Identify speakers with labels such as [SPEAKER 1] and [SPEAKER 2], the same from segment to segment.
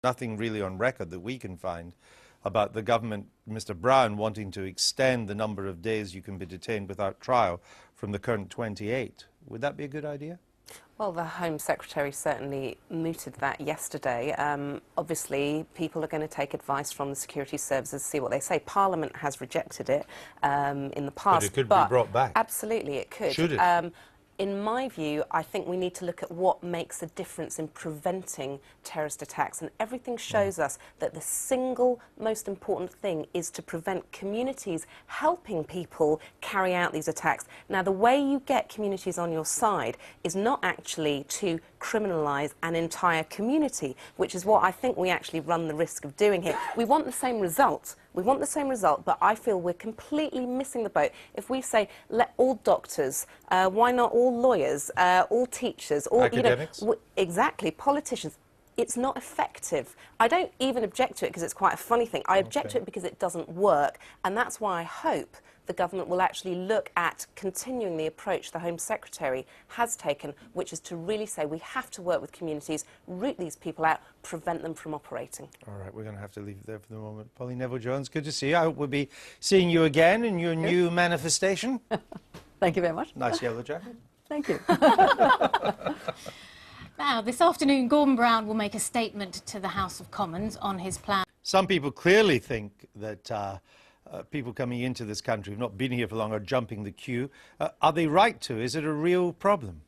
[SPEAKER 1] Nothing really on record that we can find about the government, Mr. Brown, wanting to extend the number of days you can be detained without trial from the current 28. Would that be a good idea?
[SPEAKER 2] Well, the Home Secretary certainly mooted that yesterday. Obviously, people are going to take advice from the security services, see what they say. Parliament has rejected it in the past.
[SPEAKER 1] But it could be brought back.
[SPEAKER 2] Absolutely, it could.
[SPEAKER 1] Should it?
[SPEAKER 2] In my view, I think we need to look at what makes a difference in preventing terrorist attacks, and everything shows us that the single most important thing is to prevent communities helping people carry out these attacks. Now, the way you get communities on your side is not actually to criminalise an entire community, which is what I think we actually run the risk of doing here. We want the same result. We want the same result, but I feel we're completely missing the boat if we say, let all doctors, why not all lawyers, all teachers, all
[SPEAKER 1] academics?
[SPEAKER 2] Exactly, politicians. It's not effective. I don't even object to it because it's quite a funny thing. I object to it because it doesn't work, and that's why I hope the government will actually look at continuing the approach the Home Secretary has taken, which is to really say we have to work with communities, root these people out, prevent them from operating.
[SPEAKER 1] All right, we're going to have to leave it there for the moment. Polly Neville-Jones, good to see you. I hope we'll be seeing you again in your new manifestation.
[SPEAKER 3] Thank you very much.
[SPEAKER 1] Nice yellow jacket.
[SPEAKER 3] Thank you.
[SPEAKER 4] Now, this afternoon, Gordon Brown will make a statement to the House of Commons on his plan.
[SPEAKER 1] Some people clearly think that people coming into this country who've not been here for long are jumping the queue. Are they right to? Is it a real problem?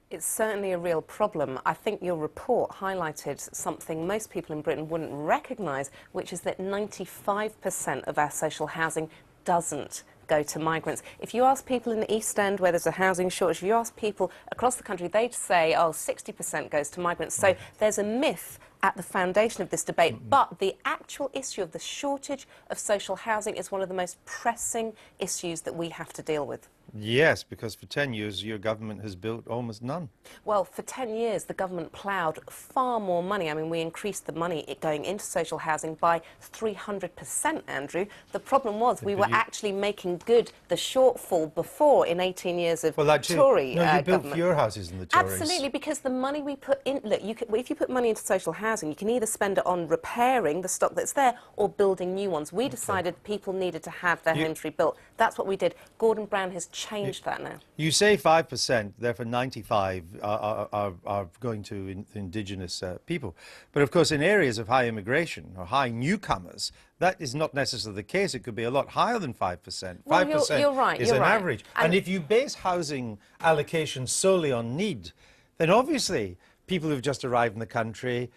[SPEAKER 2] It's certainly a real problem. I think your report highlighted something most people in Britain wouldn't recognise, which is that 95% of our social housing doesn't go to migrants. If you ask people in the East End where there's a housing shortage, if you ask people across the country, they'd say, oh, 60% goes to migrants. So there's a myth at the foundation of this debate, but the actual issue of the shortage of social housing is one of the most pressing issues that we have to deal with.
[SPEAKER 1] Yes, because for 10 years your government has built almost none.
[SPEAKER 2] Well, for 10 years the government ploughed far more money. I mean, we increased the money going into social housing by 300%, Andrew. The problem was we were actually making good the shortfall before in 18 years of Tory
[SPEAKER 1] no, you built
[SPEAKER 2] government.
[SPEAKER 1] fewer houses than the Tories.
[SPEAKER 2] Absolutely, because the money we put in... Look, if you put money into social housing, you can either spend it on repairing the stock that's there or building new ones. We decided people needed to have their homes rebuilt. That's what we did. Gordon Brown has changed that now.
[SPEAKER 1] You say 5%, therefore 95 are going to indigenous people. But of course in areas of high immigration or high newcomers, that is not necessarily the case. It could be a lot higher than 5%.
[SPEAKER 2] Well,
[SPEAKER 1] 5%
[SPEAKER 2] you're right,
[SPEAKER 1] is
[SPEAKER 2] you're
[SPEAKER 1] an
[SPEAKER 2] right.
[SPEAKER 1] average. And if you base housing allocation solely on need, then obviously people who've just arrived in the country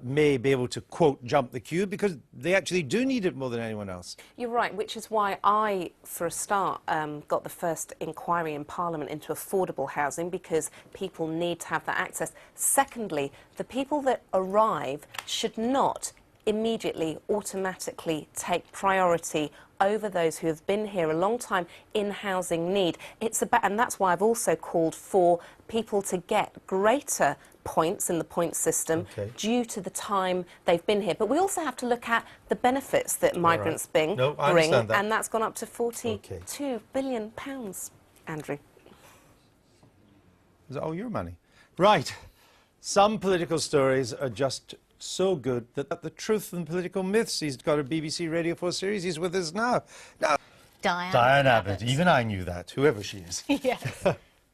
[SPEAKER 1] may be able to, quote, jump the queue because they actually do need it more than anyone else.
[SPEAKER 2] You're right, which is why I, for a start, got the first inquiry in Parliament into affordable housing, because people need to have that access. Secondly, the people that arrive should not immediately, automatically take priority over those who have been here a long time in housing need. It's about, and that's why I've also called for people to get greater points in the point system due to the time they've been here. But we also have to look at the benefits that migrants bring, and that's gone up to £42 billion, Andrew.
[SPEAKER 1] Is that all your money? Right. Some political stories are just so good that the truth and political myths. He's got a BBC Radio 4 series. He's with us now. Diane Abbott. Even I knew that, whoever she is.
[SPEAKER 2] Yes.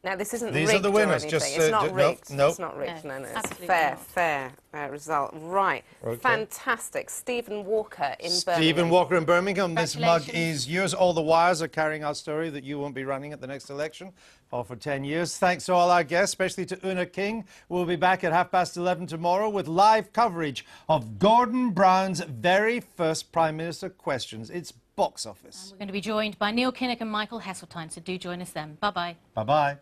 [SPEAKER 2] Now, this isn't
[SPEAKER 1] These
[SPEAKER 2] rigged
[SPEAKER 1] are the winners.
[SPEAKER 2] or anything.
[SPEAKER 1] Just,
[SPEAKER 2] it's not rigged.
[SPEAKER 1] No.
[SPEAKER 2] It's not rigged. No, it's
[SPEAKER 4] absolutely
[SPEAKER 2] fair result. Right. Fantastic. Stephen Walker in Birmingham.
[SPEAKER 1] Stephen Walker in Birmingham. This mug is yours. All the wires are carrying our story that you won't be running at the next election. All for 10 years. Thanks to all our guests, especially to Una King. We'll be back at 11:30 tomorrow with live coverage of Gordon Brown's very first Prime Minister questions. It's box office.
[SPEAKER 4] And we're going to be joined by Neil Kinnock and Michael Heseltine, so do join us then. Bye-bye.
[SPEAKER 1] Bye-bye.